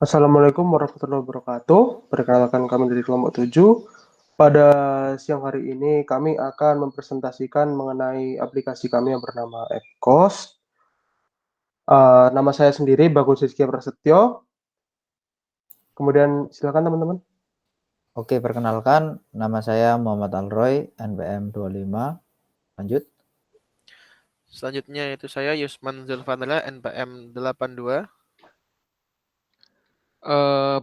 Assalamualaikum warahmatullahi wabarakatuh. Perkenalkan kami dari kelompok 7. Pada siang hari ini kami akan mempresentasikan mengenai aplikasi kami yang bernama AppCost. Nama saya sendiri Bagus Rizky Prasetyo. Kemudian silakan teman-teman. Oke, perkenalkan, nama saya Muhammad Alroy, NPM 25. Lanjut. Selanjutnya itu saya Yusman Zulfandra, NPM 82.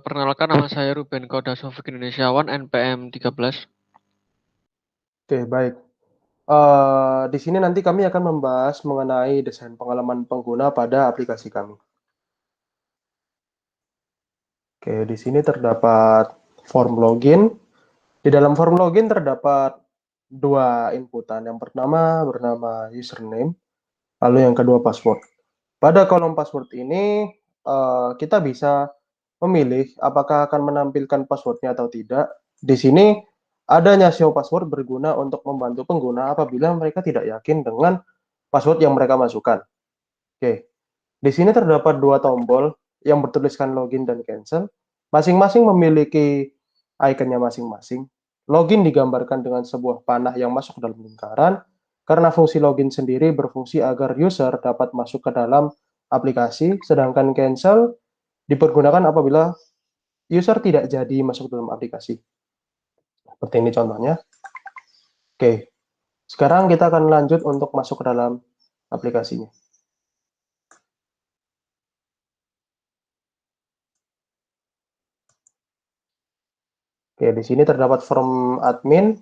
Perkenalkan, nama saya Ruben Koda Sofik Indonesiawan, NPM 13. Oke, baik. Di sini nanti kami akan membahas mengenai desain pengalaman pengguna pada aplikasi kami. Oke, di sini terdapat form login. Di dalam form login terdapat dua inputan. Yang pertama bernama username, lalu yang kedua password. Pada kolom password ini kita bisa memilih apakah akan menampilkan passwordnya atau tidak. Di sini adanya show password berguna untuk membantu pengguna apabila mereka tidak yakin dengan password yang mereka masukkan. Oke, di sini terdapat dua tombol yang bertuliskan login dan cancel. Masing-masing memiliki ikonnya masing-masing. Login digambarkan dengan sebuah panah yang masuk dalam lingkaran, karena fungsi login sendiri berfungsi agar user dapat masuk ke dalam aplikasi, sedangkan cancel dipergunakan apabila user tidak jadi masuk dalam aplikasi. Seperti ini contohnya. Oke, sekarang kita akan lanjut untuk masuk ke dalam aplikasinya. Oke, di sini terdapat form admin.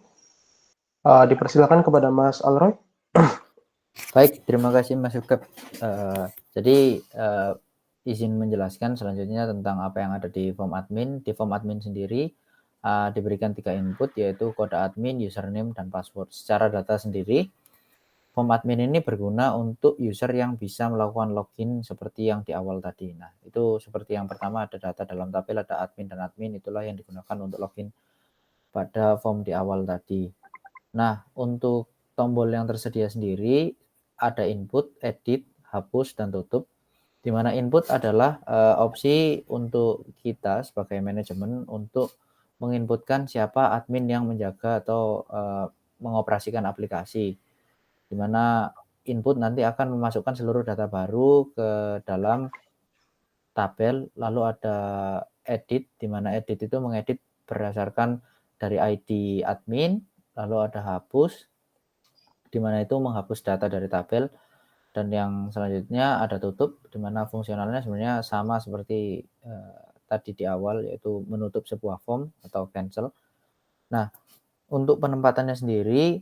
Dipersilakan kepada Mas Alroy. Baik, terima kasih Mas Yukep. Jadi izin menjelaskan selanjutnya tentang apa yang ada di form admin. Di form admin sendiri diberikan 3 input, yaitu kode admin, username, dan password. Secara data sendiri, form admin ini berguna untuk user yang bisa melakukan login seperti yang di awal tadi. Nah, itu seperti yang pertama ada data dalam tabel, ada admin dan admin, itulah yang digunakan untuk login pada form di awal tadi. Nah, untuk tombol yang tersedia sendiri ada input, edit, hapus, dan tutup. Di mana input adalah opsi untuk kita sebagai manajemen untuk menginputkan siapa admin yang menjaga atau mengoperasikan aplikasi. Di mana input nanti akan memasukkan seluruh data baru ke dalam tabel, lalu ada edit, di mana edit itu mengedit berdasarkan dari ID admin, lalu ada hapus, di mana itu menghapus data dari tabel, dan yang selanjutnya ada tutup, di mana fungsionalnya sebenarnya sama seperti tadi di awal, yaitu menutup sebuah form atau cancel. Nah, untuk penempatannya sendiri,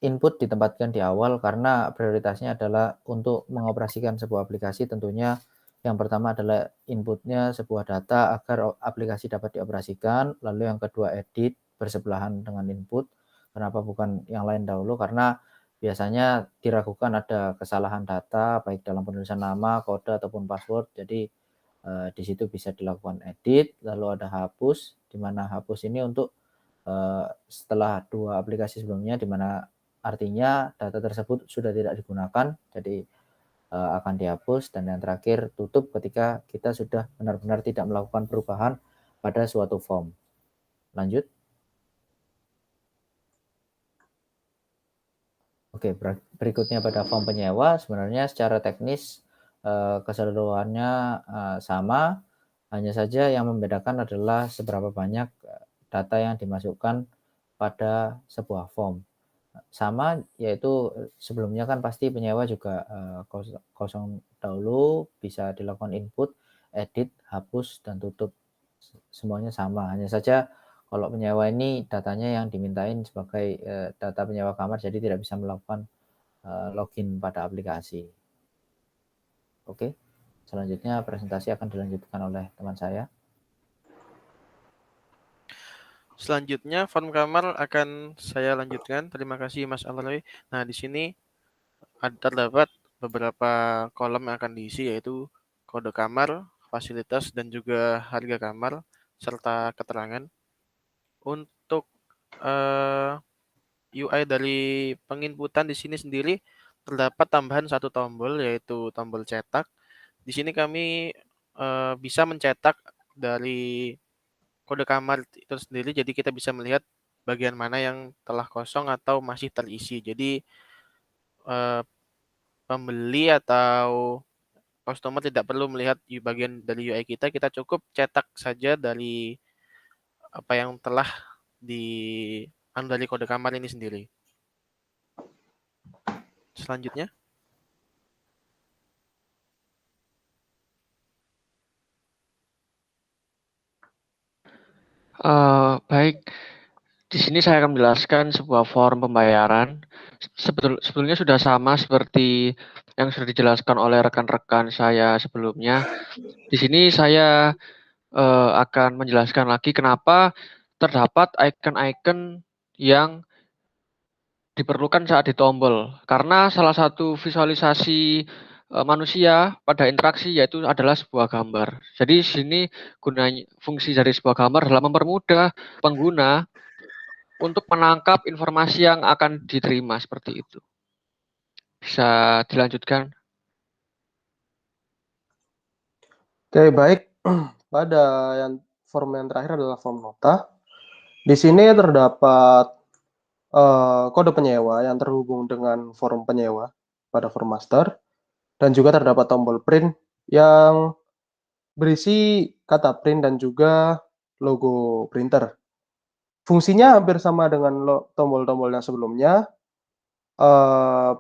input ditempatkan di awal karena prioritasnya adalah untuk mengoperasikan sebuah aplikasi. Tentunya yang pertama adalah inputnya sebuah data agar aplikasi dapat dioperasikan, lalu yang kedua edit bersebelahan dengan input. Kenapa bukan yang lain dahulu? Karena biasanya diragukan ada kesalahan data baik dalam penulisan nama, kode ataupun password. Jadi di situ bisa dilakukan edit, lalu ada hapus, di mana hapus ini untuk setelah 2 aplikasi sebelumnya, di mana artinya data tersebut sudah tidak digunakan, jadi akan dihapus. Dan yang terakhir tutup ketika kita sudah benar-benar tidak melakukan perubahan pada suatu form. Lanjut. Oke, berikutnya pada form penyewa, sebenarnya secara teknis keseluruhannya sama, hanya saja yang membedakan adalah seberapa banyak data yang dimasukkan pada sebuah form. Sama, yaitu sebelumnya kan pasti penyewa juga kosong dahulu, bisa dilakukan input, edit, hapus, dan tutup. Semuanya sama, hanya saja kalau penyewa ini datanya yang dimintain sebagai data penyewa kamar, jadi tidak bisa melakukan login pada aplikasi. Oke, selanjutnya presentasi akan dilanjutkan oleh teman saya. Selanjutnya form kamar akan saya lanjutkan. Terima kasih Mas Alroy. Nah, di sini terdapat beberapa kolom yang akan diisi, yaitu kode kamar, fasilitas, dan juga harga kamar, serta keterangan. Untuk UI dari penginputan di sini sendiri terdapat tambahan 1 tombol, yaitu tombol cetak. Di sini kami bisa mencetak dari kode kamar itu sendiri, jadi kita bisa melihat bagian mana yang telah kosong atau masih terisi. Jadi eh, pembeli atau customer tidak perlu melihat bagian dari UI kita, kita cukup cetak saja dari apa yang telah dari kode kamar ini sendiri. Selanjutnya, Baik, di sini saya akan menjelaskan sebuah form pembayaran. Sebetulnya sudah sama seperti yang sudah dijelaskan oleh rekan-rekan saya sebelumnya. Di sini saya akan menjelaskan lagi kenapa terdapat icon-icon yang diperlukan saat ditombol. Karena salah satu visualisasi manusia pada interaksi yaitu adalah sebuah gambar. Jadi di sini gunanya fungsi dari sebuah gambar adalah mempermudah pengguna untuk menangkap informasi yang akan diterima seperti itu. Bisa dilanjutkan? Oke, baik. Pada form yang terakhir adalah form nota. Di sini terdapat kode penyewa yang terhubung dengan form penyewa pada form master, dan juga terdapat tombol print yang berisi kata print dan juga logo printer. Fungsinya hampir sama dengan tombol-tombol yang sebelumnya.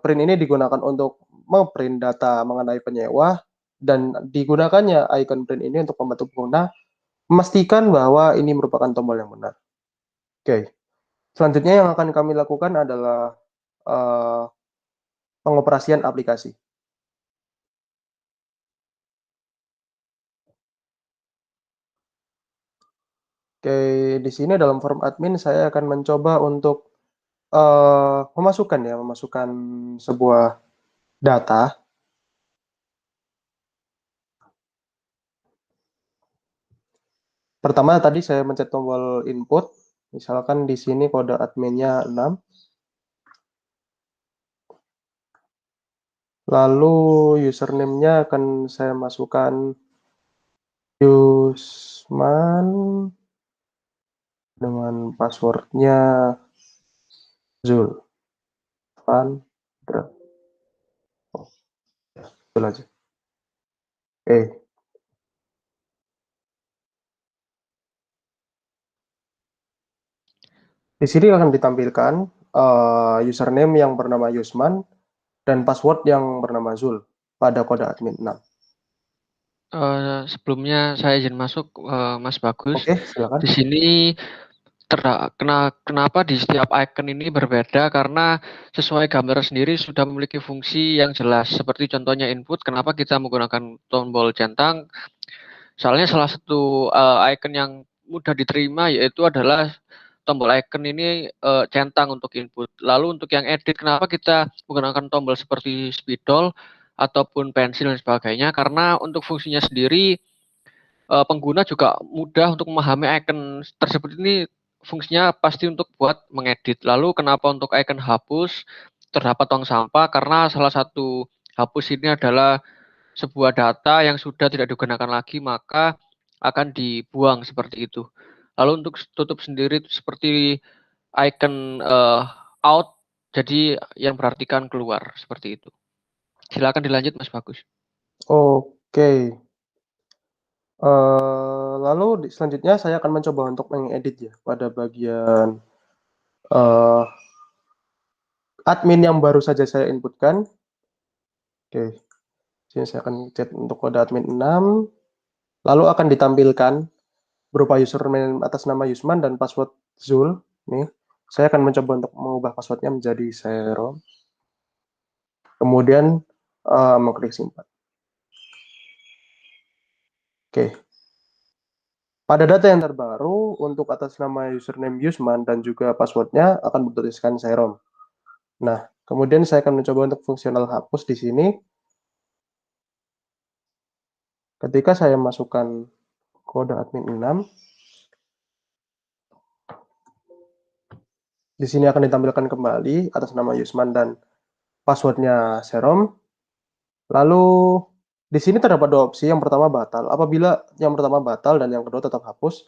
Print ini digunakan untuk memprint data mengenai penyewa, dan digunakannya icon print ini untuk membantu pengguna memastikan bahwa ini merupakan tombol yang benar. Oke, selanjutnya yang akan kami lakukan adalah pengoperasian aplikasi. Oke, di sini dalam form admin saya akan mencoba untuk memasukkan sebuah data. Pertama tadi saya mencet tombol input, misalkan di sini kode adminnya 6. Lalu username-nya akan saya masukkan Yusman dengan password-nya Zul. Oh, Zul aja. Oke. Di sini akan ditampilkan username yang bernama Yusman dan password yang bernama Zul pada kode admin 6. Sebelumnya saya izin masuk, Mas Bagus. Oke, silakan. Di sini kenapa di setiap icon ini berbeda, karena sesuai gambar sendiri sudah memiliki fungsi yang jelas. Seperti contohnya input, kenapa kita menggunakan tombol centang? Soalnya salah satu icon yang mudah diterima yaitu adalah tombol icon ini centang untuk input. Lalu untuk yang edit, kenapa kita menggunakan tombol seperti spidol ataupun pensil dan sebagainya? Karena untuk fungsinya sendiri pengguna juga mudah untuk memahami icon tersebut ini fungsinya pasti untuk buat mengedit. Lalu kenapa untuk icon hapus terdapat tong sampah? Karena salah satu hapus ini adalah sebuah data yang sudah tidak digunakan lagi, maka akan dibuang seperti itu. Lalu untuk tutup sendiri seperti icon out, jadi yang berartikan keluar seperti itu. Silakan dilanjut Mas Bagus. Oke. Lalu selanjutnya saya akan mencoba untuk mengedit ya pada bagian admin yang baru saja saya inputkan. Oke, sini saya akan chat untuk kode admin 6. Lalu akan ditampilkan berupa username atas nama Yusman dan password Zul. Nih, saya akan mencoba untuk mengubah passwordnya menjadi Serom. Kemudian mengklik simpan. Oke. Pada data yang terbaru, untuk atas nama username Yusman dan juga passwordnya akan bertuliskan Serom. Nah, kemudian saya akan mencoba untuk fungsional hapus di sini. Ketika saya masukkan kode admin 6, di sini akan ditampilkan kembali atas nama Yusman dan passwordnya Serom. Lalu Di sini terdapat dua opsi. Yang pertama batal. Apabila yang pertama batal dan yang kedua tetap hapus.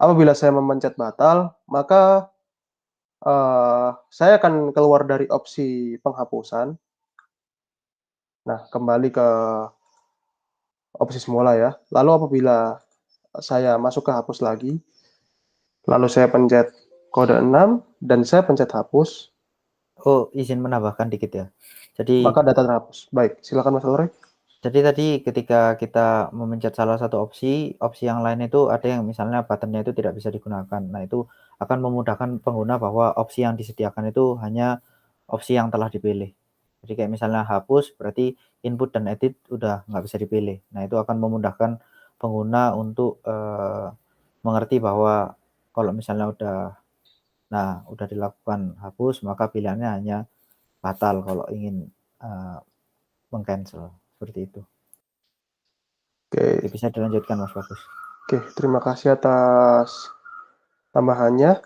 Apabila saya memencet batal, maka saya akan keluar dari opsi penghapusan. Nah, kembali ke opsi semula ya. Lalu apabila saya masuk ke hapus lagi, lalu saya pencet kode 6 dan saya pencet hapus, Oh, izin menambahkan dikit ya. Jadi maka data terhapus. Baik, silakan Mas Alroy. tadi ketika kita memencet salah satu opsi yang lain itu ada yang misalnya buttonnya itu tidak bisa digunakan. Nah, itu akan memudahkan pengguna bahwa opsi yang disediakan itu hanya opsi yang telah dipilih. Jadi kayak misalnya hapus, berarti input dan edit udah nggak bisa dipilih. Nah, itu akan memudahkan pengguna untuk mengerti bahwa kalau misalnya udah dilakukan hapus, maka pilihannya hanya batal kalau ingin meng-cancel, seperti itu. Oke, Bisa dilanjutkan Mas Bagus. oke, terima kasih atas tambahannya.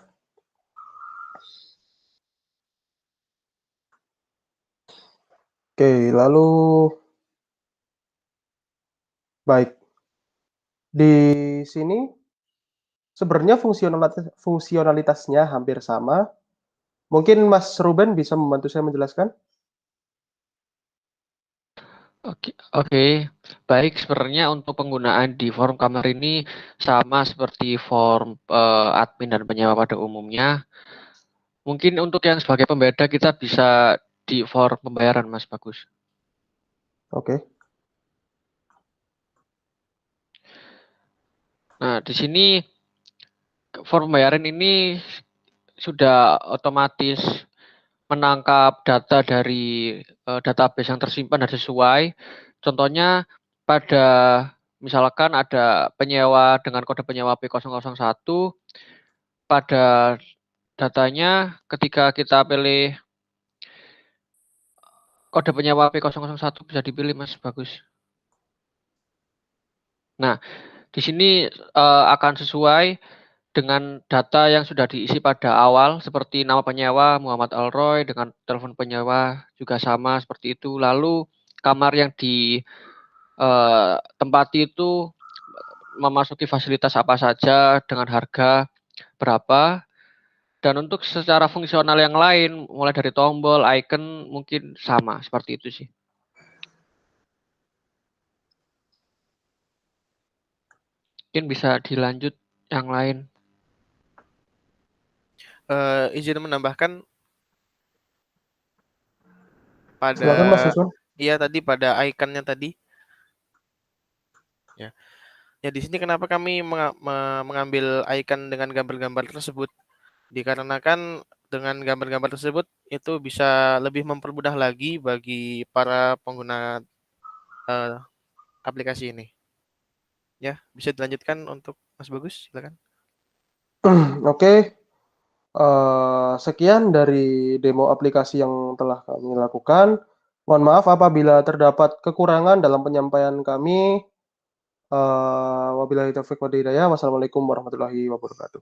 Oke, lalu baik. Di sini sebenarnya fungsionalitasnya hampir sama. Mungkin Mas Ruben bisa membantu saya menjelaskan? Oke. Baik, sebenarnya untuk penggunaan di form kamar ini sama seperti form admin dan penyewa pada umumnya. Mungkin untuk yang sebagai pembeda kita bisa di form pembayaran, Mas Bagus. Oke. Nah, di sini form pembayaran ini sudah otomatis menangkap data dari database yang tersimpan dan sesuai. Contohnya pada misalkan ada penyewa dengan kode penyewa P001, pada datanya ketika kita pilih kode penyewa P001 bisa dipilih Mas Bagus. Nah, di sini akan sesuai dengan data yang sudah diisi pada awal seperti nama penyewa Muhammad Alroy dengan telepon penyewa juga sama seperti itu. Lalu kamar yang ditempati itu memasuki fasilitas apa saja dengan harga berapa. Dan untuk secara fungsional yang lain, mulai dari tombol, icon, mungkin sama seperti itu sih. Mungkin bisa dilanjut yang lain. Izin menambahkan Silakan Mas pada Yusuf. tadi pada ikonnya tadi. Ya. Ya di sini kenapa kami mengambil icon dengan gambar-gambar tersebut? Dikarenakan dengan gambar-gambar tersebut itu bisa lebih mempermudah lagi bagi para pengguna aplikasi ini. Ya, bisa dilanjutkan untuk Mas Bagus, silakan. Oke, sekian dari demo aplikasi yang telah kami lakukan. Mohon maaf apabila terdapat kekurangan dalam penyampaian kami. Wabillahi taufiq wal hidayah. Wassalamualaikum warahmatullahi wabarakatuh.